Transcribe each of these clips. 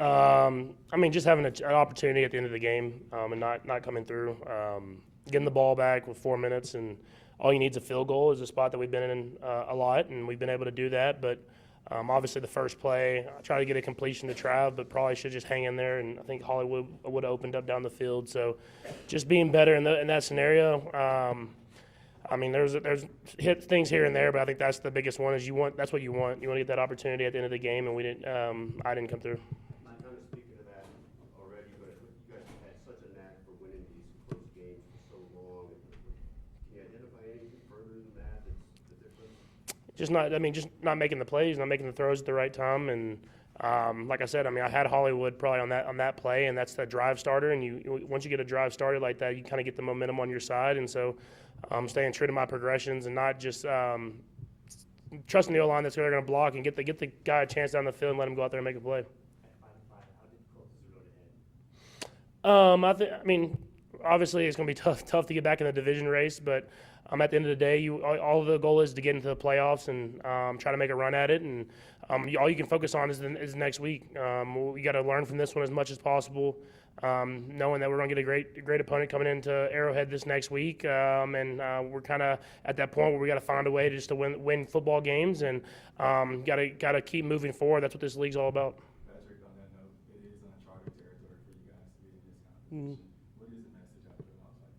I mean, just having an opportunity at the end of the game and not coming through, getting the ball back with 4 minutes, and all you need is a field goal is a spot that we've been in a lot, and we've been able to do that. But obviously, the first play, I tried to get a completion to Trav, but probably should just hang in there, and I think Hollywood would have opened up down the field. So just being better in that scenario. I mean, there's hit things here and there, but I think that's the biggest one. That's what you want. You want to get that opportunity at the end of the game, and we didn't. I didn't come through. Not kind of speaking to that already, but you guys have had such a knack for winning these close games for so long. Can you identify anything further than that that's the difference? Just not making the plays, not making the throws at the right time, and like I said, I mean, I had Hollywood probably on that play, and that's the drive starter. And once you get a drive started like that, you kind of get the momentum on your side, and so staying true to my progressions and not just trusting the O line that's they're going to block and get the guy a chance down the field and let him go out there and make a play. I mean, obviously it's going to be tough to get back in the division race, but at the end of the day, all the goal is to get into the playoffs and try to make a run at it. And all you can focus on is next week. We got to learn from this one as much as possible, knowing that we're going to get a great opponent coming into Arrowhead this next week, and we're kind of at that point where we got to find a way just to win football games, and got to keep moving forward. That's what this league's all about. Patrick, on that note, it is uncharted territory for you guys to be in this competition. What is the message out there outside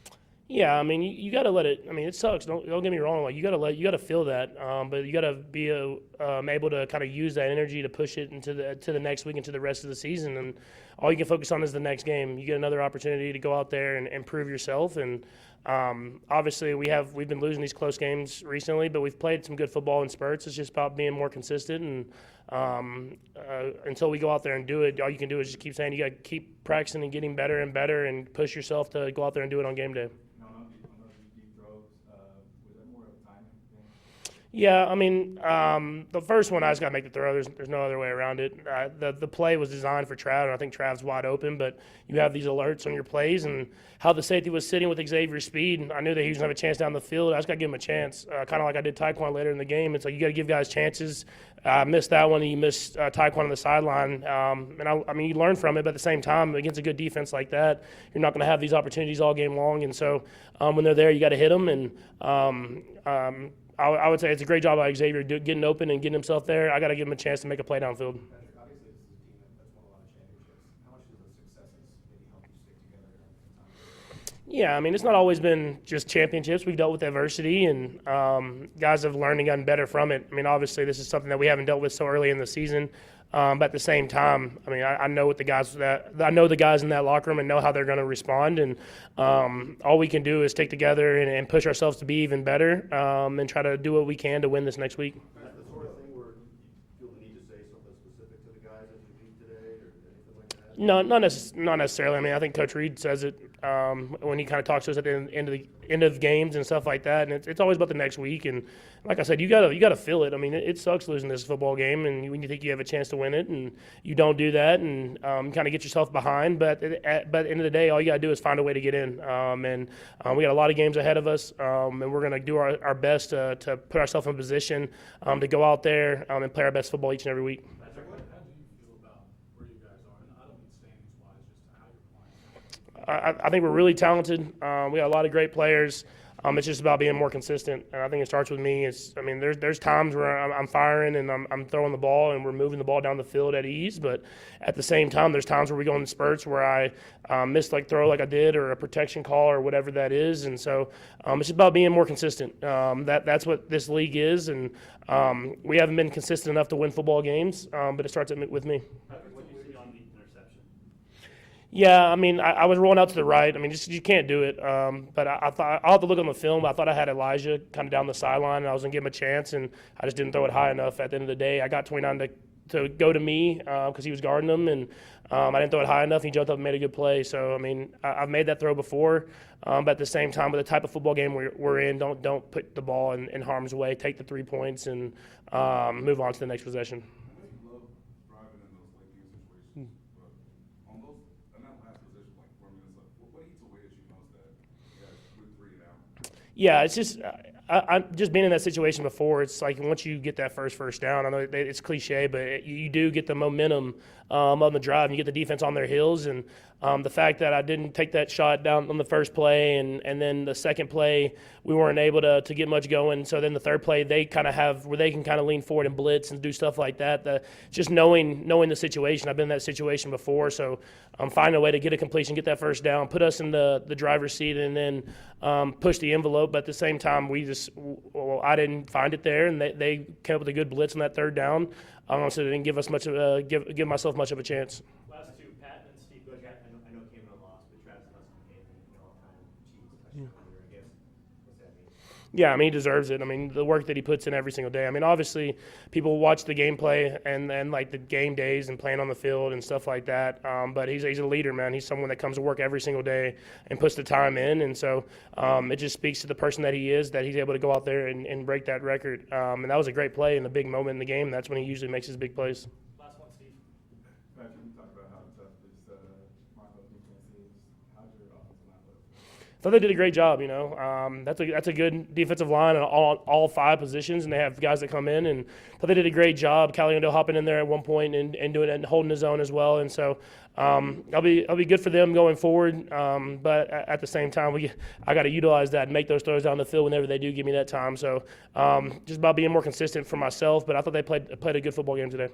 that? Yeah, I mean, you got to let it. I mean, it sucks. Don't get me wrong. Like you got to feel that, but you got to be able to kind of use that energy to push it into the next week, into the rest of the season. And all you can focus on is the next game. You get another opportunity to go out there and prove yourself. And obviously, we've been losing these close games recently, but we've played some good football in spurts. It's just about being more consistent. And until we go out there and do it, all you can do is just keep saying you got to keep practicing and getting better and better, and push yourself to go out there and do it on game day. Yeah, I mean, the first one I just got to make the throw. There's no other way around it. The play was designed for Trav, and I think Trav's wide open, but you have these alerts on your plays, and how the safety was sitting with Xavier's speed, I knew that he was going to have a chance down the field. I just got to give him a chance, kind of like I did Taekwon later in the game. It's like you got to give guys chances. I missed that one, and you missed Taekwon on the sideline. And I mean, you learn from it, but at the same time, against a good defense like that, you're not going to have these opportunities all game long. And so when they're there, you got to hit them. And I would say it's a great job by Xavier getting open and getting himself there. I got to give him a chance to make a play downfield. Patrick, obviously this is a team that's won a lot of championships. How much does the successes maybe help you stick together during the time? Yeah, I mean, it's not always been just championships. We've dealt with adversity, and guys have learned and gotten better from it. I mean, obviously this is something that we haven't dealt with so early in the season. But at the same time, I mean, I know what I know the guys in that locker room and know how they're going to respond. And all we can do is stick together and push ourselves to be even better, and try to do what we can to win this next week. Is that the sort of thing where you feel the need to say something specific to the guys as you leave today, or anything like that? No, not necessarily. I mean, I think Coach Reed says it when he kind of talks to us at the end of games and stuff like that. And it's always about the next week. And like I said, you gotta feel it. I mean, it sucks losing this football game, and when you think you have a chance to win it, and you don't do that, and kind of get yourself behind. But at the end of the day, all you gotta do is find a way to get in. And we got a lot of games ahead of us, and we're gonna do our best to put ourselves in position to go out there and play our best football each and every week. I think we're really talented. We got a lot of great players. It's just about being more consistent, and I think it starts with me. There's times where I'm firing and I'm throwing the ball and we're moving the ball down the field at ease, but at the same time, there's times where we go in spurts where I miss throw like I did, or a protection call, or whatever that is, and so it's just about being more consistent. That's what this league is, and we haven't been consistent enough to win football games, but it starts with me. Yeah, I mean, I was rolling out to the right. I mean, just you can't do it. But I thought I'll have to look on the film. I thought I had Elijah kind of down the sideline, and I was gonna give him a chance, and I just didn't throw it high enough. At the end of the day, I got 29 to go to me because he was guarding him, and I didn't throw it high enough. He jumped up and made a good play. So I mean, I've made that throw before, but at the same time, with the type of football game we're in, don't put the ball in harm's way. Take the 3 points and move on to the next possession. Yeah, it's just just being in that situation before, it's like once you get that first down, I know it's cliche, but you do get the momentum on the drive, and you get the defense on their heels. And the fact that I didn't take that shot down on the first play, and then the second play, we weren't able to get much going. So then the third play, they kind of have where they can kind of lean forward and blitz and do stuff like that. Just knowing the situation, I've been in that situation before, so finding a way to get a completion, get that first down, put us in the driver's seat, and then push the envelope. But at the same time, I didn't find it there, and they came up with a good blitz on that third down, so they didn't give us give myself much of a chance. Last two, Pat and Steve Bush. I know it came in a loss, but Travis Hudson came in the all-time Chiefs touchdown leader, I guess. What's that mean? Yeah, I mean, he deserves it. I mean, the work that he puts in every single day. I mean, obviously, people watch the gameplay and like the game days and playing on the field and stuff like that. But he's a leader, man. He's someone that comes to work every single day and puts the time in. And so it just speaks to the person that he is, that he's able to go out there and break that record. And that was a great play and a big moment in the game. That's when he usually makes his big plays. Last one, Steve. Patrick, you talked about how tough this Broncos defense is. How's your offensive line look? I thought they did a great job. That's a good defensive line on all five positions, and they have guys that come in, and I thought they did a great job. Caliendo hopping in there at one point and doing it and holding his own as well, and so I'll be good for them going forward. But at the same time, I got to utilize that and make those throws down the field whenever they do give me that time. So just about being more consistent for myself. But I thought they played a good football game today.